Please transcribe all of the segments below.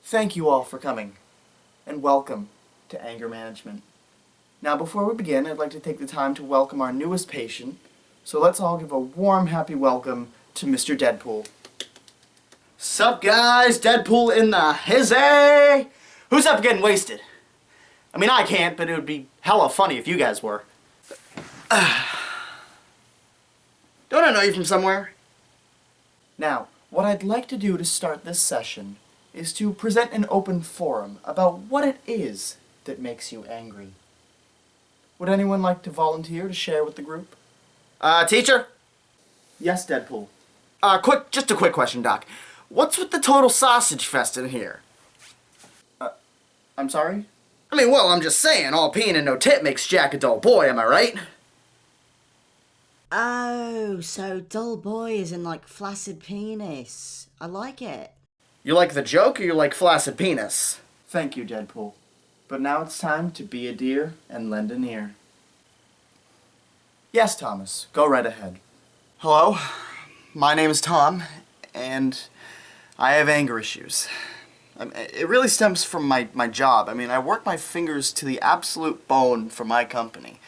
Thank you all for coming, and welcome to Anger Management. Now, before we begin, I'd like to take the time to welcome our newest patient, so let's all give a warm, happy welcome to Mr. Deadpool. Sup, guys? Deadpool in the hizzy! Who's up getting wasted? I mean, I can't, but it would be hella funny if you guys were. Don't I know you from somewhere? Now, what I'd like to do to start this session is to present an open forum about what it is that makes you angry. Would anyone like to volunteer to share with the group? Teacher? Yes, Deadpool. Just a quick question, Doc. What's with the total sausage fest in here? I'm sorry? I mean, well, I'm just saying, all peen and no tit makes Jack a dull boy, am I right? Oh, so dull boy is in like flaccid penis. I like it. You like the joke, or you like flaccid penis? Thank you, Deadpool. But now it's time to be a dear and lend an ear. Yes, Thomas, go right ahead. Hello, my name is Tom, and I have anger issues. It really stems from my job. I mean, I work my fingers to the absolute bone for my company.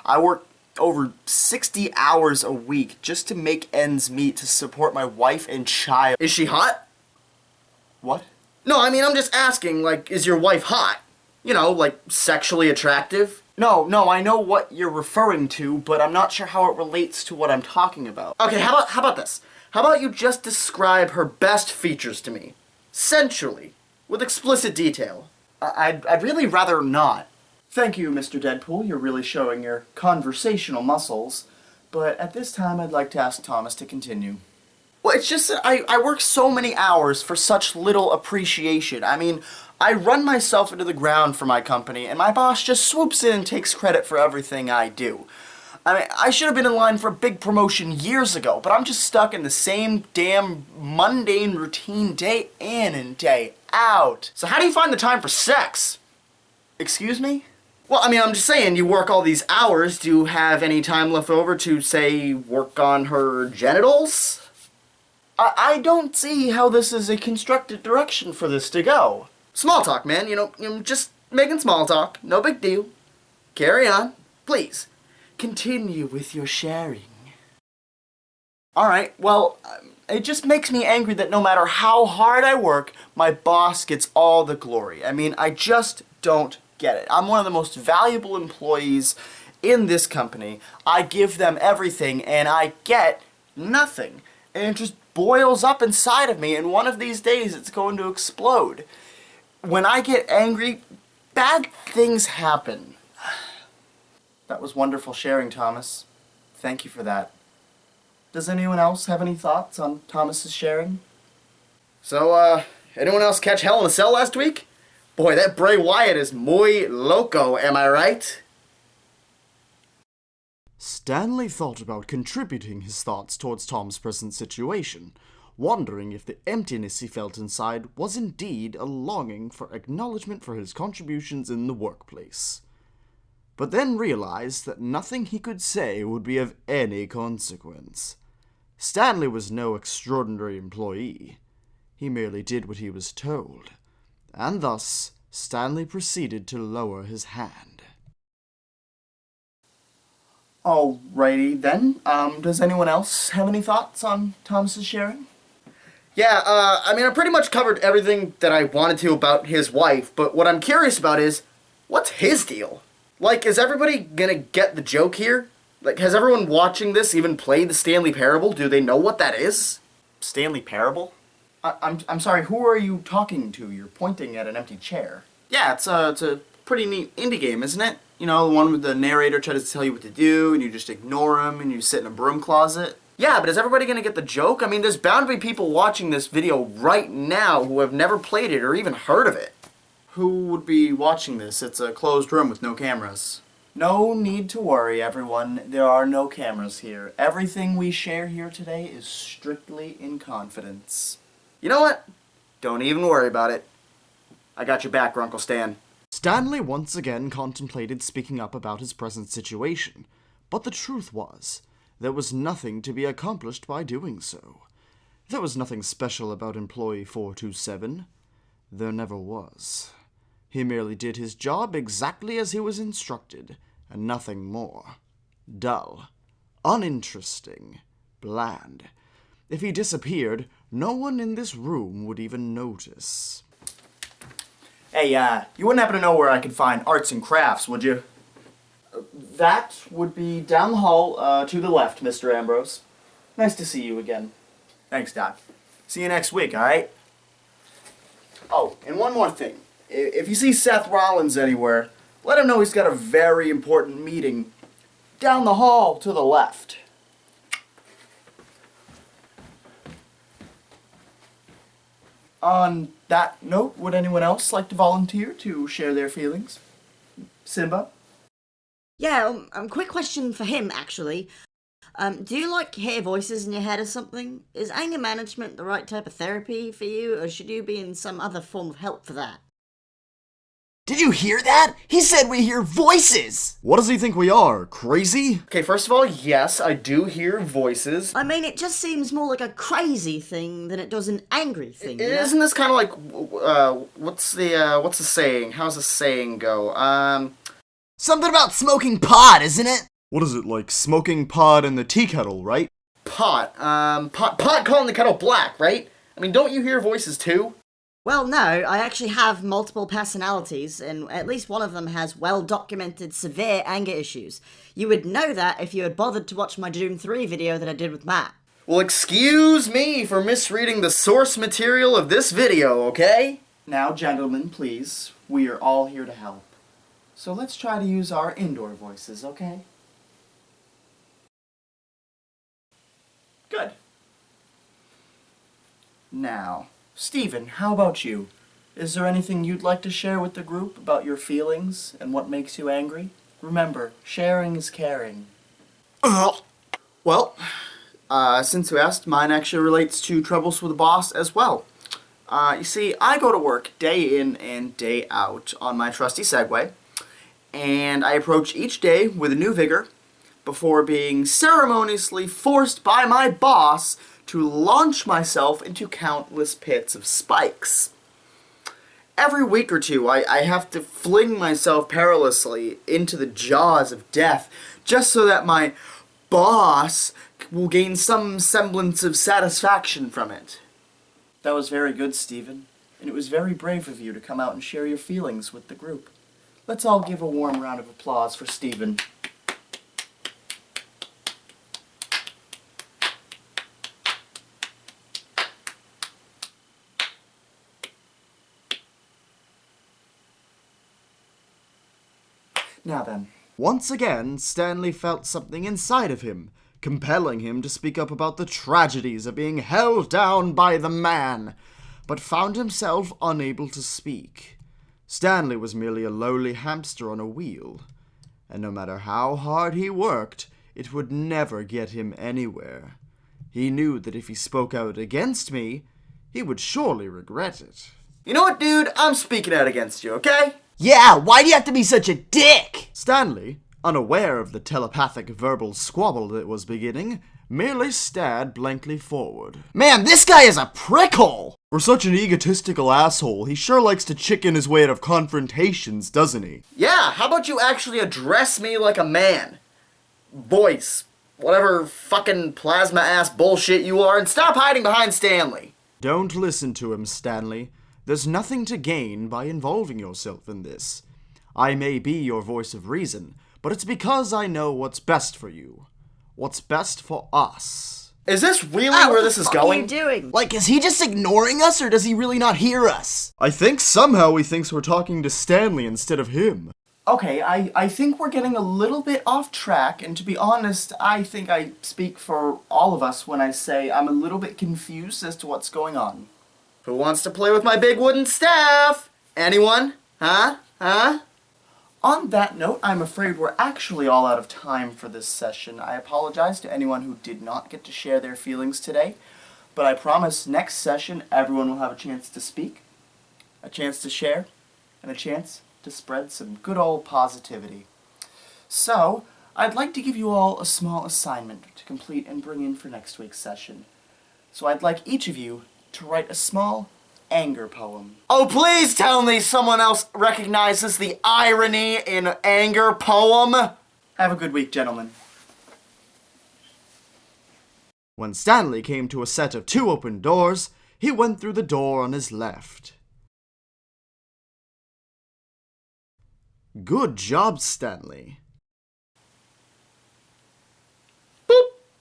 I work over 60 hours a week just to make ends meet to support my wife and child. Is she hot? What? No, I mean, I'm just asking, like, is your wife hot? You know, like, sexually attractive? No, I know what you're referring to, but I'm not sure how it relates to what I'm talking about. Okay, how about this? How about you just describe her best features to me? Sensually. With explicit detail. I'd really rather not. Thank you, Mr. Deadpool. You're really showing your conversational muscles. But at this time, I'd like to ask Thomas to continue. Well, it's just that I work so many hours for such little appreciation. I mean, I run myself into the ground for my company, and my boss just swoops in and takes credit for everything I do. I mean, I should have been in line for a big promotion years ago, but I'm just stuck in the same damn mundane routine day in and day out. So how do you find the time for sex? Excuse me? Well, I mean, I'm just saying, you work all these hours. Do you have any time left over to, say, work on her genitals? I don't see how this is a constructed direction for this to go. Small talk, man. You know, just making small talk. No big deal. Carry on. Please. Continue with your sharing. Alright, well, it just makes me angry that no matter how hard I work, my boss gets all the glory. I mean, I just don't get it. I'm one of the most valuable employees in this company. I give them everything, and I get nothing. And it just boils up inside of me, and one of these days it's going to explode. When I get angry, bad things happen. That was wonderful sharing, Thomas. Thank you for that. Does anyone else have any thoughts on Thomas's sharing? So, anyone else catch Hell in a Cell last week? Boy, that Bray Wyatt is muy loco, am I right? Stanley thought about contributing his thoughts towards Tom's present situation, wondering if the emptiness he felt inside was indeed a longing for acknowledgement for his contributions in the workplace. But then realized that nothing he could say would be of any consequence. Stanley was no extraordinary employee. He merely did what he was told, and thus Stanley proceeded to lower his hand. Alrighty then. Does anyone else have any thoughts on Thomas's sharing? Yeah, I mean, I pretty much covered everything that I wanted to about his wife, but what I'm curious about is, what's his deal? Like, is everybody gonna get the joke here? Like, has everyone watching this even played the Stanley Parable? Do they know what that is? Stanley Parable? I'm sorry, who are you talking to? You're pointing at an empty chair. Yeah, it's a pretty neat indie game, isn't it? You know, the one with the narrator tries to tell you what to do, and you just ignore him, and you sit in a broom closet. Yeah, but is everybody gonna get the joke? I mean, there's bound to be people watching this video right now who have never played it or even heard of it. Who would be watching this? It's a closed room with no cameras. No need to worry, everyone. There are no cameras here. Everything we share here today is strictly in confidence. You know what? Don't even worry about it. I got your back, Uncle Stan. Stanley once again contemplated speaking up about his present situation, but the truth was, there was nothing to be accomplished by doing so. There was nothing special about Employee 427. There never was. He merely did his job exactly as he was instructed, and nothing more. Dull, uninteresting, bland. If he disappeared, no one in this room would even notice. Hey, you wouldn't happen to know where I could find arts and crafts, would you? That would be down the hall, to the left, Mr. Ambrose. Nice to see you again. Thanks, Doc. See you next week, alright? Oh, and one more thing. If you see Seth Rollins anywhere, let him know he's got a very important meeting down the hall to the left. On that note, would anyone else like to volunteer to share their feelings? Simba? Yeah, quick question for him, actually. Do you like hear voices in your head or something? Is anger management the right type of therapy for you, or should you be in some other form of help for that? Did you hear that? He said we hear voices! What does he think we are, crazy? Okay, first of all, yes, I do hear voices. I mean, it just seems more like a crazy thing than it does an angry thing. You know? Isn't this kind of like, what's the saying? How's the saying go? Something about smoking pot, isn't it? What is it, like smoking pot in the tea kettle, right? Pot calling the kettle black, right? I mean, don't you hear voices too? Well, no, I actually have multiple personalities, and at least one of them has well-documented severe anger issues. You would know that if you had bothered to watch my Doom 3 video that I did with Matt. Well, excuse me for misreading the source material of this video, okay? Now, gentlemen, please, we are all here to help. So let's try to use our indoor voices, okay? Good. Now, Steven, how about you? Is there anything you'd like to share with the group about your feelings and what makes you angry? Remember, sharing is caring. Well, since you asked, mine actually relates to troubles with the boss as well. You see, I go to work day in and day out on my trusty Segway, and I approach each day with a new vigor before being ceremoniously forced by my boss to launch myself into countless pits of spikes. Every week or two, I have to fling myself perilously into the jaws of death just so that my boss will gain some semblance of satisfaction from it. That was very good, Stephen, and it was very brave of you to come out and share your feelings with the group. Let's all give a warm round of applause for Stephen. Now then. Once again, Stanley felt something inside of him, compelling him to speak up about the tragedies of being held down by the man, but found himself unable to speak. Stanley was merely a lowly hamster on a wheel, and no matter how hard he worked, it would never get him anywhere. He knew that if he spoke out against me, he would surely regret it. You know what, dude? I'm speaking out against you, okay? Yeah, why do you have to be such a dick? Stanley, unaware of the telepathic verbal squabble that was beginning, merely stared blankly forward. Man, this guy is a prickhole! For such an egotistical asshole, he sure likes to chicken his way out of confrontations, doesn't he? Yeah, how about you actually address me like a man? Voice, whatever fucking plasma-ass bullshit you are, and stop hiding behind Stanley. Don't listen to him, Stanley. There's nothing to gain by involving yourself in this. I may be your voice of reason, but it's because I know what's best for you. What's best for us. Is this really where this is going? What are you doing? Like, is he just ignoring us, or does he really not hear us? I think somehow he thinks we're talking to Stanley instead of him. Okay, I think we're getting a little bit off track, and to be honest, I think I speak for all of us when I say I'm a little bit confused as to what's going on. Who wants to play with my big wooden staff? Anyone? Huh? On that note, I'm afraid we're actually all out of time for this session. I apologize to anyone who did not get to share their feelings today, but I promise next session everyone will have a chance to speak, a chance to share, and a chance to spread some good old positivity. So, I'd like to give you all a small assignment to complete and bring in for next week's session. So I'd like each of you to write a small anger poem. Oh, please tell me someone else recognizes the irony in anger poem. Have a good week, gentlemen. When Stanley came to a set of 2 open doors, he went through the door on his left. Good job, Stanley.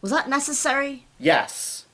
Was that necessary? Yes.